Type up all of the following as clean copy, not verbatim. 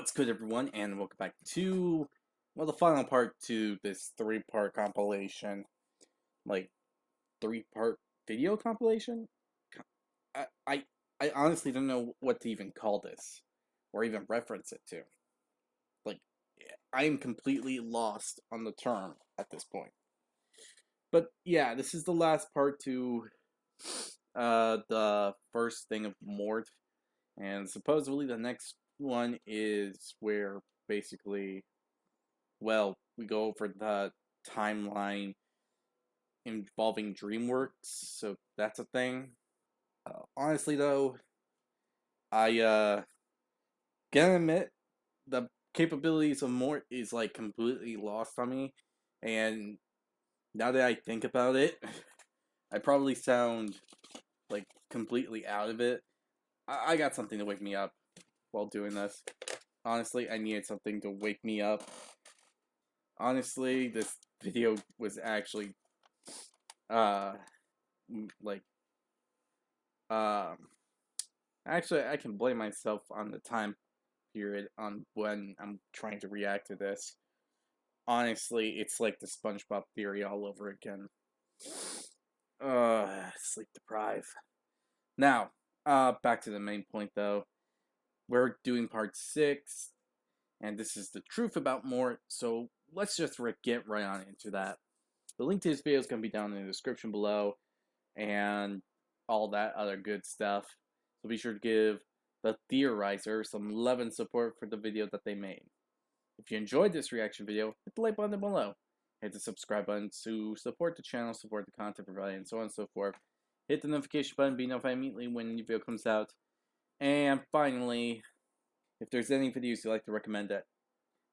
What's good, everyone, and welcome back to, well, the final part to this three-part compilation. Like, three-part video compilation? I, I, I honestly don't know what to even call this, or even reference it to. Like, I am completely lost on the term at this point. But, yeah, this is the last part to, the first thing of Mort, and supposedly the next one is where, basically, well, we go over the timeline involving DreamWorks, so that's a thing. Honestly, though, I gotta admit, the capabilities of Mort is like completely lost on me, and now that I think about it, I probably sound like completely out of it. I got something to wake me up while doing this. Honestly, I needed something to wake me up. Honestly, this video was actually uh like actually I can blame myself on the time period on when I'm trying to react to this. Honestly, it's like the SpongeBob theory all over again. Sleep deprived. Now, back to the main point though. We're doing part 6, and this is the truth about Mort, so let's just get right on into that. The link to this video is going to be down in the description below, and all that other good stuff. So be sure to give the Theorizer some love and support for the video that they made. If you enjoyed this reaction video, hit the like button below. Hit the subscribe button to support the channel, support the content provided, and so on and so forth. Hit the notification button, be notified immediately when a new video comes out. And finally, if there's any videos you'd like to recommend that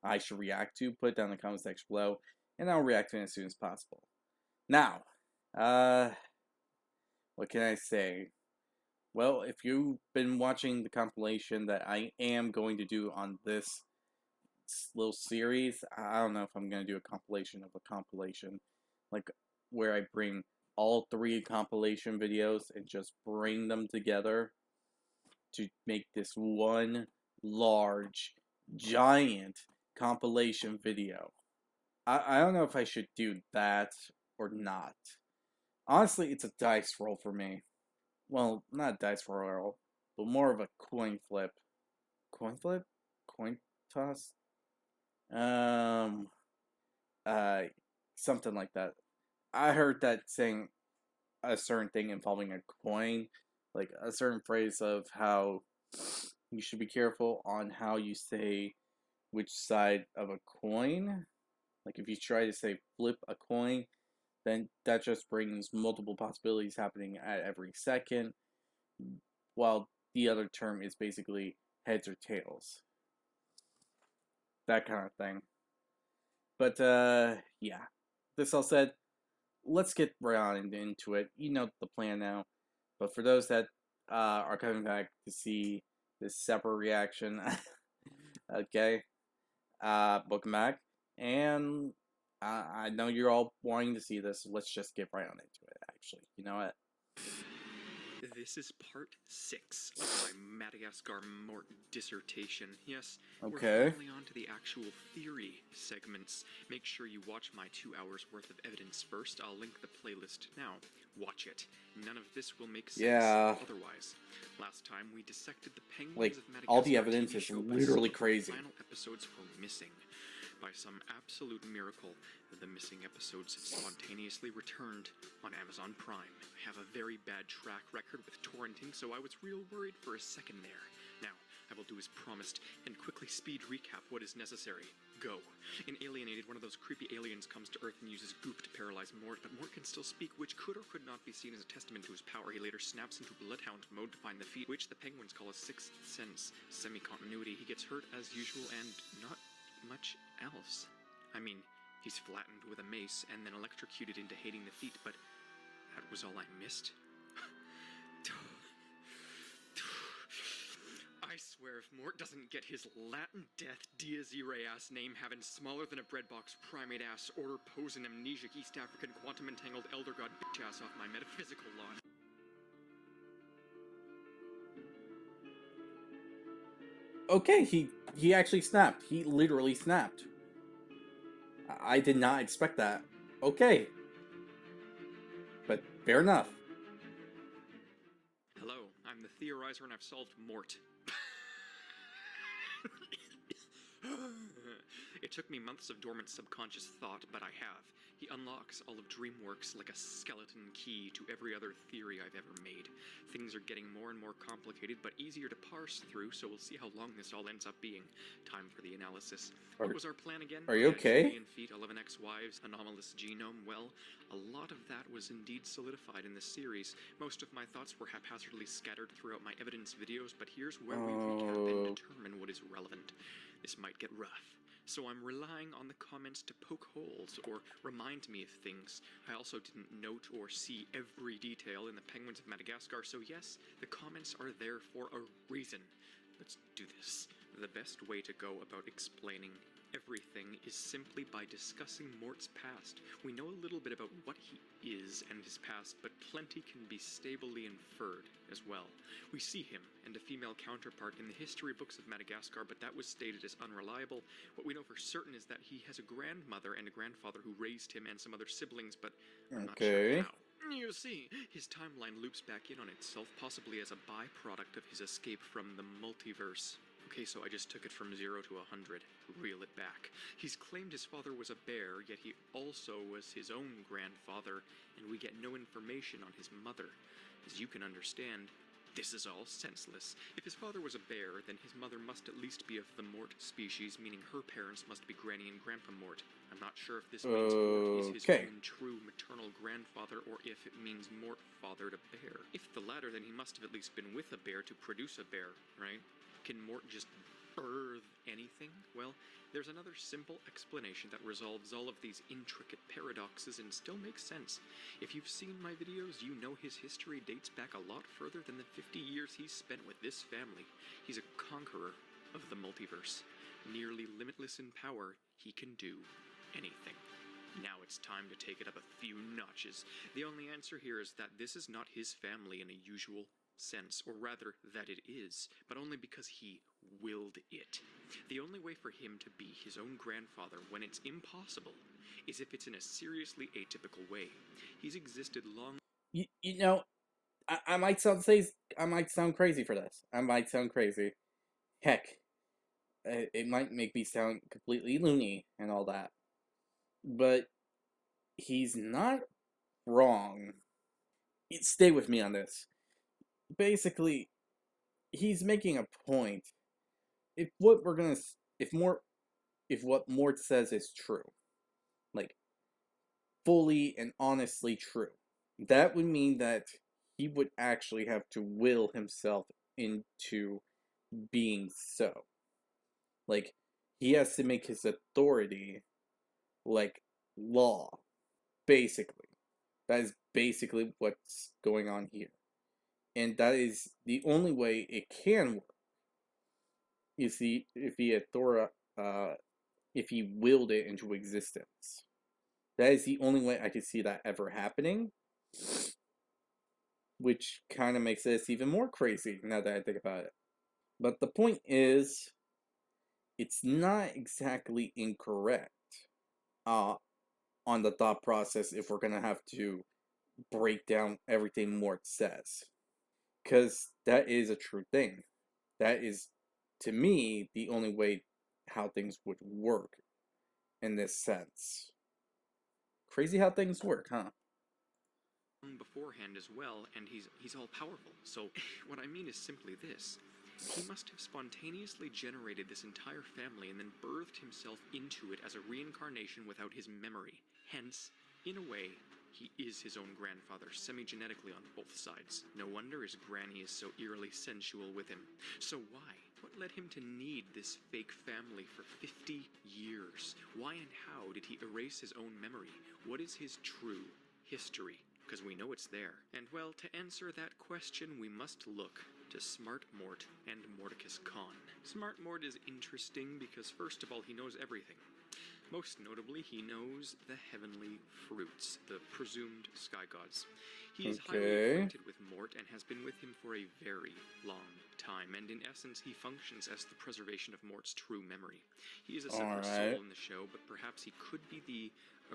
I should react to, put it down in the comment section below, and I'll react to it as soon as possible. Now, what can I say? Well, if you've been watching the compilation that I am going to do on this little series, I don't know if I'm going to do a compilation of a compilation, like where I bring all 3 compilation videos and just bring them together to make this one large, giant compilation video. I don't know if I should do that or not. Honestly, it's a dice roll for me. Well, not a dice roll, but more of a coin flip. Coin flip? Coin toss? Um, uh, Something like that. I heard that saying a certain thing involving a coin, like a certain phrase of how you should be careful on how you say which side of a coin. Like if you try to say flip a coin, then that just brings multiple possibilities happening at every second, while the other term is basically heads or tails. That kind of thing. But, yeah. This all said, let's get right on into it. You know the plan now. But for those that are coming back to see this separate reaction, okay, welcome back. And I know you're all wanting to see this, so let's just get right on into it, actually. You know what? This is part 6 of my Madagascar Mort dissertation. Yes, Okay. we're finally on to the actual theory segments. Make sure you watch my 2 hours worth of evidence first. I'll link the playlist now. Watch it. None of this will make sense otherwise. Last time we dissected the penguins of Madagascar. All the evidence TV is show, literally but crazy. The final episodes were missing. By some absolute miracle, the missing episodes spontaneously returned on Amazon Prime. I have a very bad track record with torrenting, so I was real worried for a second there. Now, I will do as promised and quickly speed recap what is necessary. Go. In Alienated, one of those creepy aliens comes to Earth and uses goop to paralyze Mort, but Mort can still speak, which could or could not be seen as a testament to his power. He later snaps into Bloodhound mode to find the feat, which the penguins call a sixth sense, semi-continuity. He gets hurt as usual and not much else. I mean, he's flattened with a mace and then electrocuted into hating the feat, but that was all I missed? I swear if Mort doesn't get his Latin death Diaz Irae ass name having smaller than a breadbox primate ass order posing amnesic East African quantum entangled elder god bitch ass off my metaphysical lawn. Okay, he he actually snapped. He literally snapped. I did not expect that. Okay. But fair enough. Hello, I'm the theorizer and I've solved Mort. It took me months of dormant subconscious thought, but I have. He unlocks all of DreamWorks like a skeleton key to every other theory I've ever made. Things are getting more and more complicated, but easier to parse through, so we'll see how long this all ends up being. Time for the analysis. What was our plan again? Are you okay? Julian feet, 11 ex-wives, anomalous genome. Well, a lot of that was indeed solidified in this series. Most of my thoughts were haphazardly scattered throughout my evidence videos, but here's where we recap and determine what is relevant. This might get rough, so I'm relying on the comments to poke holes or remind me of things. I also didn't note or see every detail in the Penguins of Madagascar, so yes, the comments are there for a reason. Let's do this. The best way to go about explaining everything is simply by discussing Mort's past. We know a little bit about what he is and his past, but plenty can be stably inferred as well. We see him and a female counterpart in the history books of Madagascar, but that was stated as unreliable. What we know for certain is that he has a grandmother and a grandfather who raised him and some other siblings, but I'm not sure how. You see, his timeline loops back in on itself, possibly as a byproduct of his escape from the multiverse. Okay, so I just took it from 0 to 100. Reel it back. He's claimed his father was a bear, yet he also was his own grandfather, and we get no information on his mother. As you can understand, this is all senseless. If his father was a bear, then his mother must at least be of the Mort species, meaning her parents must be Granny and Grandpa Mort. I'm not sure if this means Mort is his own true maternal grandfather, or if it means Mort fathered a bear. If the latter, then he must have at least been with a bear to produce a bear, right? Can Mort just birth anything? Well, there's another simple explanation that resolves all of these intricate paradoxes and still makes sense. If you've seen my videos, you know his history dates back a lot further than the 50 years he's spent with this family. He's a conqueror of the multiverse. Nearly limitless in power, he can do anything. Now it's time to take it up a few notches. The only answer here is that this is not his family in a usual sense, or rather that it is, but only because he willed it. The only way for him to be his own grandfather when it's impossible is if it's in a seriously atypical way. He's existed long. You know, I might sound crazy for this. I might sound crazy. Heck, it might make me sound completely loony and all that. But he's not wrong. Stay with me on this. Basically, he's making a point. If what we're gonna, if what Mort says is true, like fully and honestly true, that would mean that he would actually have to will himself into being so. Like, he has to make his authority like law, basically. That is basically what's going on here. And that is the only way it can work. Is if he willed it into existence. That is the only way I could see that ever happening. Which kind of makes this even more crazy now that I think about it. But the point is, it's not exactly incorrect on the thought process if we're gonna have to break down everything Mort says. Because that is a true thing. That is, to me, the only way how things would work in this sense. Crazy how things work, huh? Beforehand as well, and he's all powerful. So what I mean is simply this. He must have spontaneously generated this entire family and then birthed himself into it as a reincarnation without his memory. Hence, in a way, he is his own grandfather, semi-genetically on both sides. No wonder his granny is so eerily sensual with him. So why? What led him to need this fake family for 50 years? Why and how did he erase his own memory? What is his true history? Because we know it's there. And well, to answer that question, we must look to Smart Mort and Mordecus Khan. Smart Mort is interesting because first of all, he knows everything. Most notably, he knows the heavenly fruits, the presumed sky gods. He is highly Okay. acquainted with Mort and has been with him for a very long time, and in essence he functions as the preservation of Mort's true memory. He is a separate soul in the show, but perhaps he could be the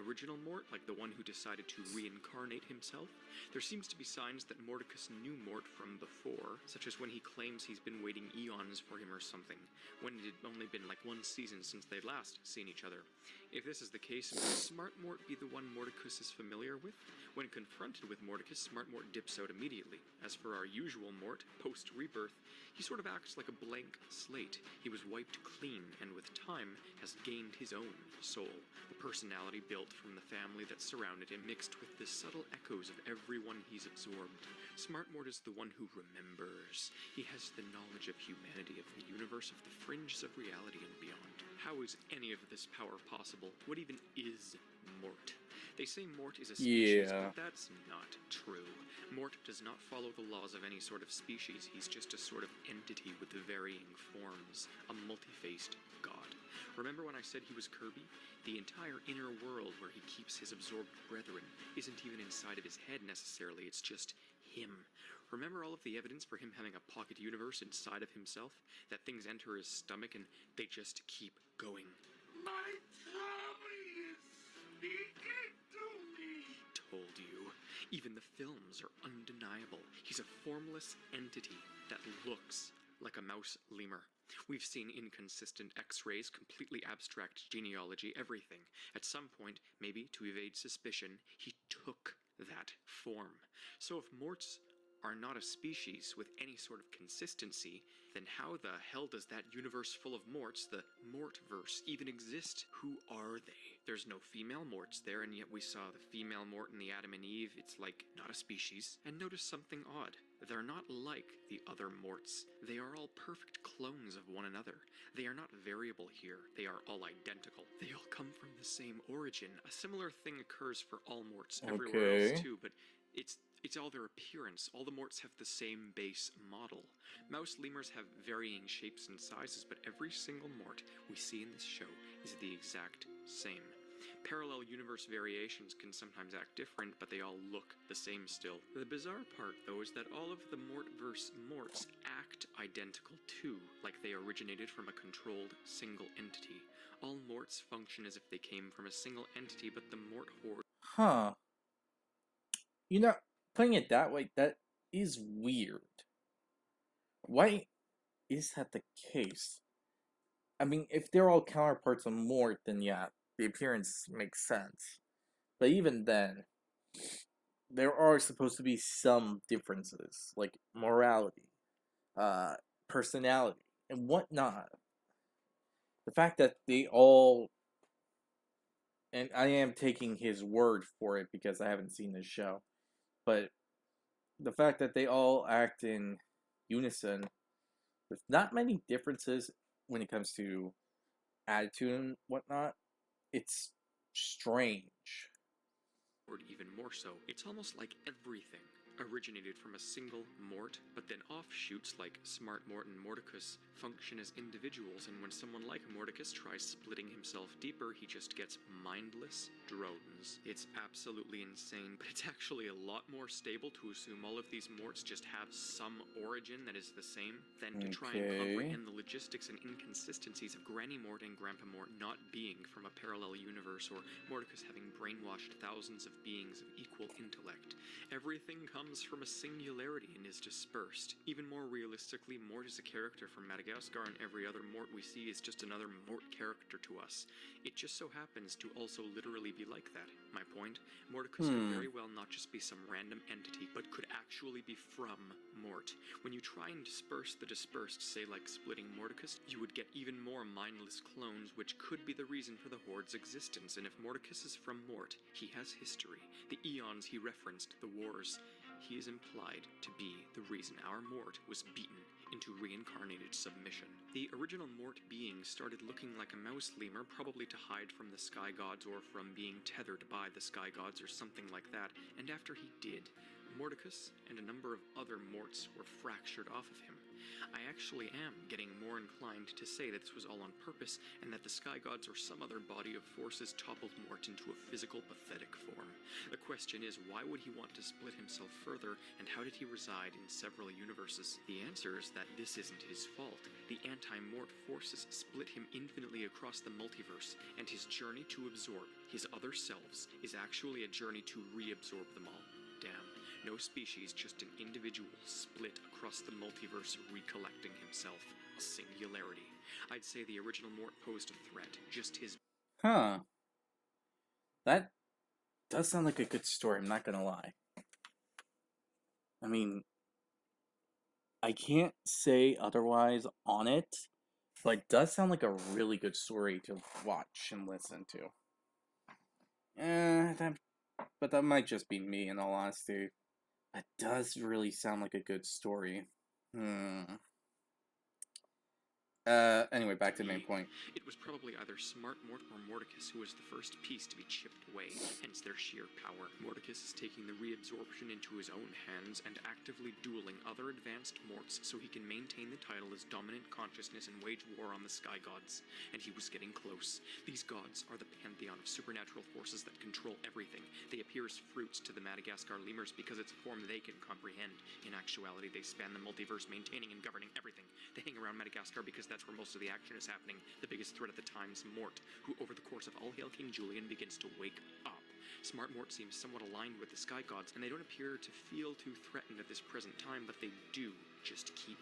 original Mort, like the one who decided to reincarnate himself. There seems to be signs that Mordecus knew Mort from before, such as when he claims he's been waiting eons for him or something, when it had only been like one season since they'd last seen each other. If this is the case, would Smart Mort be the one Mordecus is familiar with? When confronted with Mordecus, Smart Mort dips out immediately. As for our usual Mort, post-rebirth, he sort of acts like a blank slate. He was wiped clean, and with time, has gained his own soul. The personality built from the family that surrounded him, mixed with the subtle echoes of everyone he's absorbed. Smart Mort is the one who remembers. He has the knowledge of humanity, of the universe, of the fringes of reality and beyond. How is any of this power possible? What even is Mort? They say Mort is a species, but that's not true. Mort does not follow the laws of any sort of species. He's just a sort of entity with varying forms, a multi-faced god. Remember when I said he was Kirby? The entire inner world where he keeps his absorbed brethren isn't even inside of his head necessarily, it's just him. Remember all of the evidence for him having a pocket universe inside of himself? That things enter his stomach and they just keep going. My tummy is speaking to me! Told you. Even the films are undeniable. He's a formless entity that looks like a mouse lemur. We've seen inconsistent x-rays, completely abstract genealogy, everything. At some point, maybe to evade suspicion, he took that form. So if Morts are not a species with any sort of consistency, then how the hell does that universe full of Morts, the Mortverse, even exist? Who are they? There's no female Morts there, and yet we saw the female Mort in the Adam and Eve. It's like, not a species. And notice something odd. They're not like the other Morts. They are all perfect clones of one another. They are not variable here. They are all identical. They all come from the same origin. A similar thing occurs for all Morts everywhere else too, but it's all their appearance. All the Morts have the same base model. Mouse lemurs have varying shapes and sizes, but every single Mort we see in this show is the exact same. Parallel universe variations can sometimes act different, but they all look the same still. The bizarre part, though, is that all of the Mortverse Morts act identical too, like they originated from a controlled single entity. All Morts function as if they came from a single entity, but the Mort horde... Huh. You know, putting it that way, that is weird. Why is that the case? I mean, if they're all counterparts of Mort, then yeah, the appearance makes sense. But even then, there are supposed to be some differences, like morality, personality, and whatnot. The fact that they all, and I am taking his word for it because I haven't seen this show, but the fact that they all act in unison, with not many differences when it comes to attitude and whatnot, it's strange. Even more so. It's almost like everything originated from a single Mort, but then offshoots like Smart Mort and Mordecus function as individuals, and when someone like Mordecus tries splitting himself deeper, he just gets mindless drones. It's absolutely insane, but it's actually a lot more stable to assume all of these Morts just have some origin that is the same than to try and comprehend the logistics and inconsistencies of Granny Mort and Grandpa Mort not being from a parallel universe, or Mordecus having brainwashed thousands of beings of equal intellect. Everything comes from a singularity and is dispersed. Even more realistically, Mort is a character from Madagascar, and every other Mort we see is just another Mort character to us. It just so happens to also literally be like that. My point? Mordecus could very well not just be some random entity, but could actually be from Mort. When you try and disperse the dispersed, say like splitting Mordecus, you would get even more mindless clones, which could be the reason for the Horde's existence. And if Mordecus is from Mort, he has history. The eons he referenced, the wars. He is implied to be the reason our Mort was beaten into reincarnated submission. The original Mort being started looking like a mouse lemur, probably to hide from the sky gods or from being tethered by the sky gods or something like that, and after he did, Mordecus and a number of other Morts were fractured off of him. I actually am getting more inclined to say that this was all on purpose, and that the Sky Gods or some other body of forces toppled Mort into a physical, pathetic form. The question is, why would he want to split himself further, and how did he reside in several universes? The answer is that this isn't his fault. The anti-Mort forces split him infinitely across the multiverse, and his journey to absorb his other selves is actually a journey to reabsorb them all. Damn. No species, just an individual split across the multiverse, recollecting himself. A singularity. I'd say the original Mort posed a threat, just his... Huh. That does sound like a good story, I'm not gonna lie. I mean, I can't say otherwise on it, but it does sound like a really good story to watch and listen to. But that might just be me, in all honesty. It does really sound like a good story. Anyway, back to the main point. It was probably either Smart Mort or Mordecus who was the first piece to be chipped away, hence their sheer power. Mordecus is taking the reabsorption into his own hands and actively dueling other advanced Morts so he can maintain the title as dominant consciousness and wage war on the Sky Gods. And he was getting close. These gods are the pantheon of supernatural forces that control everything. They appear as fruits to the Madagascar lemurs because it's a form they can comprehend. In actuality, they span the multiverse, maintaining and governing everything. They hang around Madagascar because that's where most of the action is happening. The biggest threat at the time is Mort, who over the course of All Hail King Julian begins to wake up. Smart Mort seems somewhat aligned with the Sky Gods, and they don't appear to feel too threatened at this present time, but they do just keep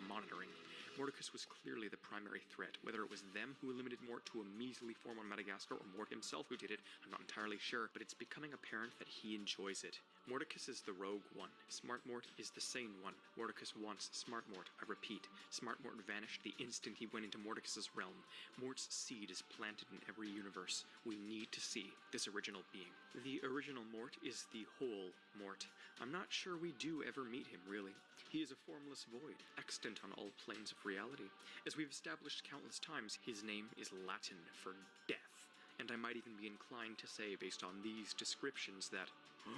monitoring. Mordecus was clearly the primary threat. Whether it was them who eliminated Mort to a measly form on Madagascar, or Mort himself who did it, I'm not entirely sure, but it's becoming apparent that he enjoys it. Mordecus is the rogue one. Smart Mort is the sane one. Mordecus wants Smart Mort. I repeat, Smart Mort vanished the instant he went into Mordecus's realm. Mort's seed is planted in every universe. We need to see this original being. The original Mort is the whole Mort. I'm not sure we do ever meet him, really. He is a formless void, extant on all planes of reality. As we've established countless times, his name is Latin for death. And I might even be inclined to say, based on these descriptions, that I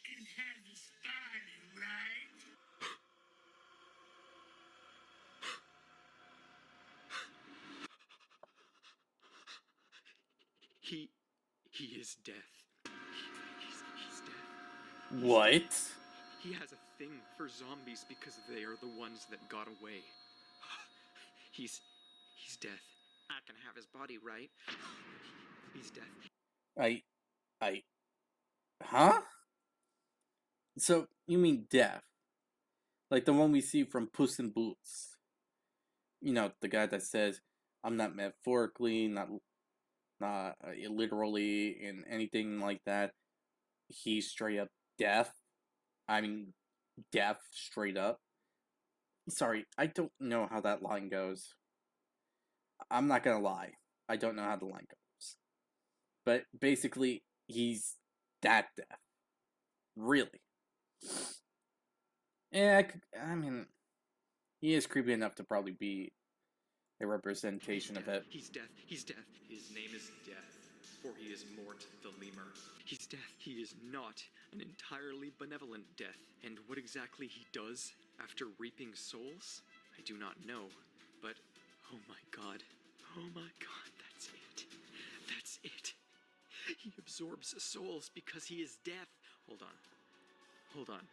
can have this body, right? he is death. He's death. What? He has a thing for zombies because they are the ones that got away. He's death. I can have his body, right? He's death. Huh? So, you mean death? Like the one we see from Puss in Boots. You know, the guy that says, I'm not metaphorically, not literally, and anything like that. He's straight up deaf. I mean, deaf, straight up. Sorry, I don't know how that line goes. I'm not gonna lie. I don't know how the line goes. But basically, he's that deaf. Really. Yeah, I mean, he is creepy enough to probably be a representation of it. He's death. He's death. His name is Death, for he is Mort the Lemur. He's death. He is not an entirely benevolent death. And what exactly he does after reaping souls, I do not know. But, oh my god. Oh my god, that's it. That's it. He absorbs souls because he is death. Hold on. Hold on.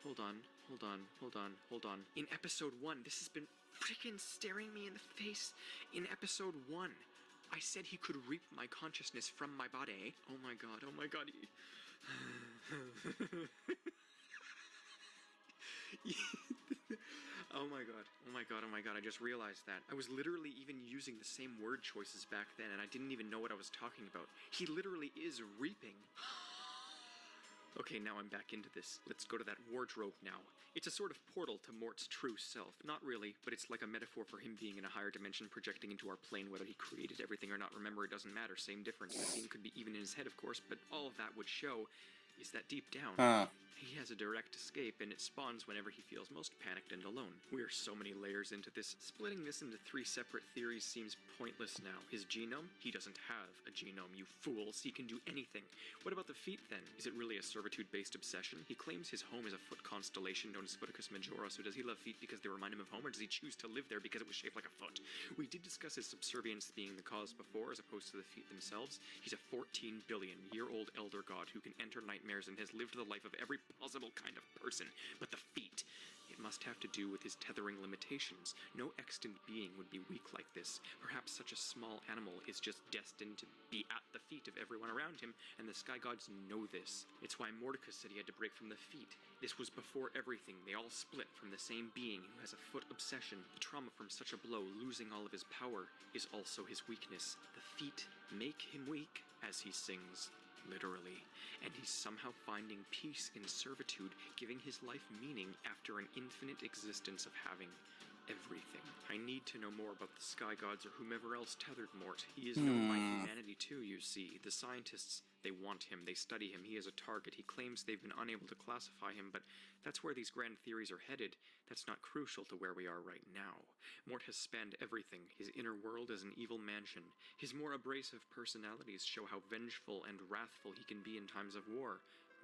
Hold on. Hold on. Hold on. Hold on. In episode 1, this has been freaking staring me in the face. In episode 1, I said he could reap my consciousness from my body. Oh my god. Oh my god. Oh my god. Oh my god. Oh my god. I just realized that. I was literally even using the same word choices back then, and I didn't even know what I was talking about. He literally is reaping. Okay, now I'm back into this. Let's go to that wardrobe now. It's a sort of portal to Mort's true self. Not really, but it's like a metaphor for him being in a higher dimension projecting into our plane. Whether he created everything or not, remember, it doesn't matter. Same difference. The scene could be even in his head, of course, but all of that would show is that deep down, He has a direct escape, and it spawns whenever he feels most panicked and alone. We're so many layers into this. Splitting this into 3 separate theories seems pointless now. His genome? He doesn't have a genome, you fools. He can do anything. What about the feet, then? Is it really a servitude-based obsession? He claims his home is a foot constellation known as Footacus Majora, so does he love feet because they remind him of home, or does he choose to live there because it was shaped like a foot? We did discuss his subservience being the cause before, as opposed to the feet themselves. He's a 14 billion-year-old elder god who can enter nightmares and has lived the life of every possible kind of person. But the feet, it must have to do with his tethering limitations. No extant being would be weak like this. Perhaps such a small animal is just destined to be at the feet of everyone around him, and the sky gods know this. It's why Mordecus said he had to break from the feet. This was before everything. They all split from the same being who has a foot obsession. The trauma from such a blow, losing all of his power, is also his weakness. The feet make him weak, as he sings. Literally. And he's somehow finding peace in servitude, giving his life meaning after an infinite existence of having everything. I need to know more about the sky gods or whomever else tethered Mort. He is known by humanity too, you see. The scientists, they want him, they study him, he is a target. He claims they've been unable to classify him, but that's where these grand theories are headed. That's not crucial to where we are right now. Mort has spanned everything. His inner world is an evil mansion. His more abrasive personalities show how vengeful and wrathful he can be in times of war,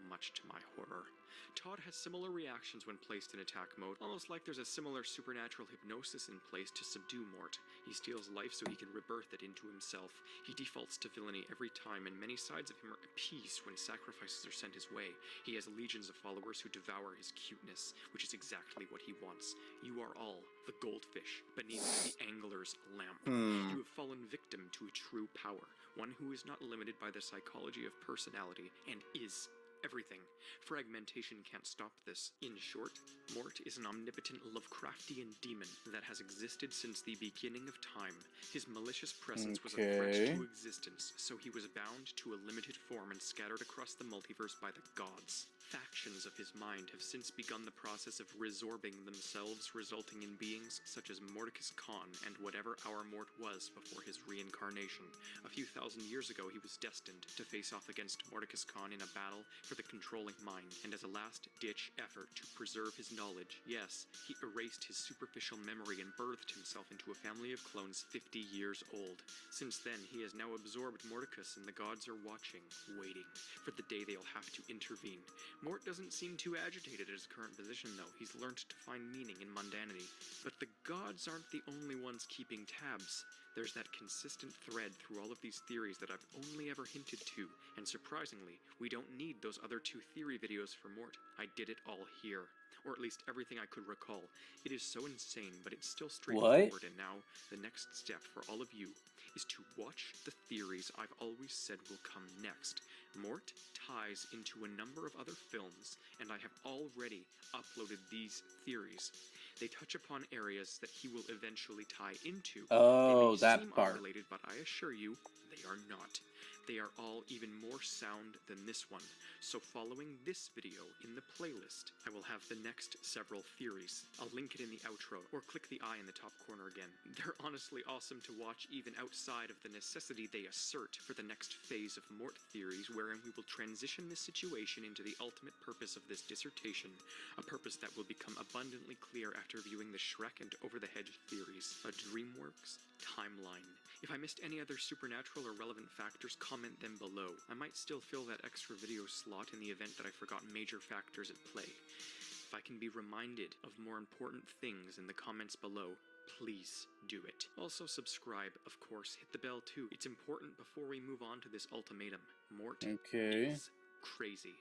much to my horror. Todd has similar reactions when placed in attack mode, almost like there's a similar supernatural hypnosis in place to subdue Mort. He steals life so he can rebirth it into himself. He defaults to villainy every time, and many sides of him are at peace when sacrifices are sent his way. He has legions of followers who devour his cuteness, which is exactly what he wants. You are all the goldfish beneath the angler's lamp. You have fallen victim to a true power, one who is not limited by the psychology of personality, and is everything. Fragmentation can't stop this. In short, Mort is an omnipotent Lovecraftian demon that has existed since the beginning of time. His malicious presence was a threat to existence, so he was bound to a limited form and scattered across the multiverse by the gods. Factions of his mind have since begun the process of resorbing themselves, resulting in beings such as Mordecus Khan and whatever our Mort was before his reincarnation. A few thousand years ago, he was destined to face off against Mordecus Khan in a battle for the controlling mind, and as a last-ditch effort to preserve his knowledge, yes, he erased his superficial memory and birthed himself into a family of clones 50 years old. Since then, he has now absorbed Mordecus, and the gods are watching, waiting, for the day they'll have to intervene. Mort doesn't seem too agitated at his current position, though. He's learned to find meaning in mundanity. But the gods aren't the only ones keeping tabs. There's that consistent thread through all of these theories that I've only ever hinted to, and surprisingly, we don't need those other 2 theory videos for Mort. I did it all here. Or at least everything I could recall. It is so insane, but it's still straightforward, and now, the next step for all of you is to watch the theories I've always said will come next. Mort ties into a number of other films, and I have already uploaded these theories. They touch upon areas that he will eventually tie into. Oh, they may that seem part. unrelated, but I assure you, they are not. They are all even more sound than this one. So following this video in the playlist, I will have the next several theories. I'll link it in the outro, or click the eye in the top corner again. They're honestly awesome to watch even outside of the necessity they assert for the next phase of Mort theories, wherein we will transition this situation into the ultimate purpose of this dissertation, a purpose that will become abundantly clear after viewing the Shrek and Over the Hedge theories, a DreamWorks timeline. If I missed any other supernatural or relevant factors, comment them below. I might still fill that extra video slot in the event that I forgot major factors at play. If I can be reminded of more important things in the comments below, please do it. Also subscribe, of course, hit the bell too. It's important before we move on to this ultimatum. Mort is crazy.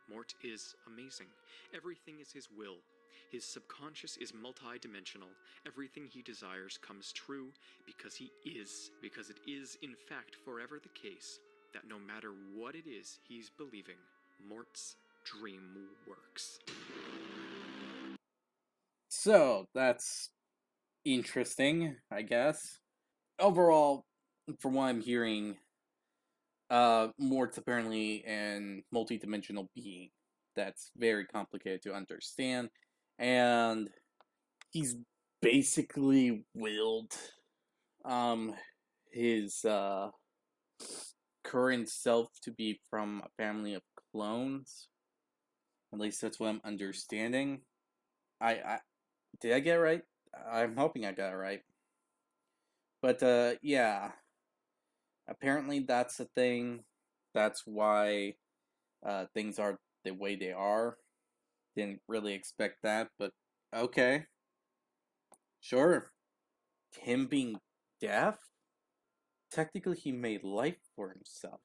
Mort is amazing. Everything is his will. His subconscious is multi-dimensional. Everything he desires comes true because he is. Because it is, in fact, forever the case that no matter what it is he's believing, Mort's dream works. So, that's interesting, I guess. Overall, from what I'm hearing, Mort's apparently an multi-dimensional being that's very complicated to understand, and he's basically willed his current self to be from a family of clones. At least that's what I'm understanding. I did I get it right? I'm hoping I got it right. But yeah, apparently that's the thing. That's why things are the way they are. Didn't really expect that, but okay, sure. Him being deaf? Technically, he made life for himself.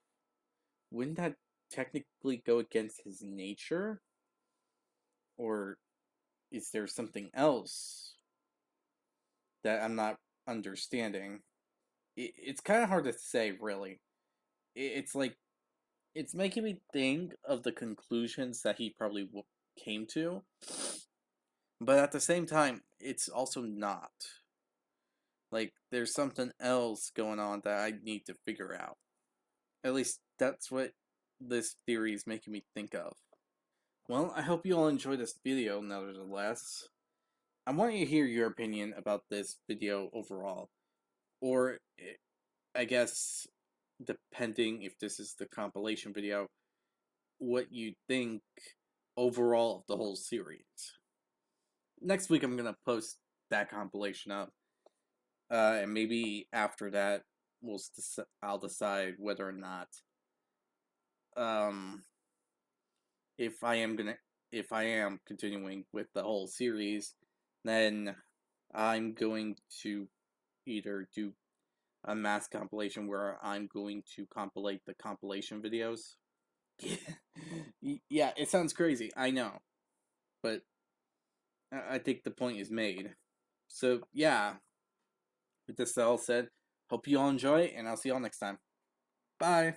Wouldn't that technically go against his nature? Or is there something else that I'm not understanding? It's kind of hard to say, really. It's like, it's making me think of the conclusions that he probably came to, but at the same time, it's also not. Like, there's something else going on that I need to figure out. At least that's what this theory is making me think of. Well, I hope you all enjoyed this video, nevertheless. I want you to hear your opinion about this video overall. Or, I guess, depending if this is the compilation video, what you think overall of the whole series. Next week I'm going to post that compilation up. And maybe after that, I'll decide whether or not if I am continuing with the whole series, then I'm going to either do a mass compilation where I'm going to compilate the compilation videos. Yeah, it sounds crazy, I know, but I think the point is made. So yeah, with this all said, hope you all enjoy, and I'll see you all next time. Bye!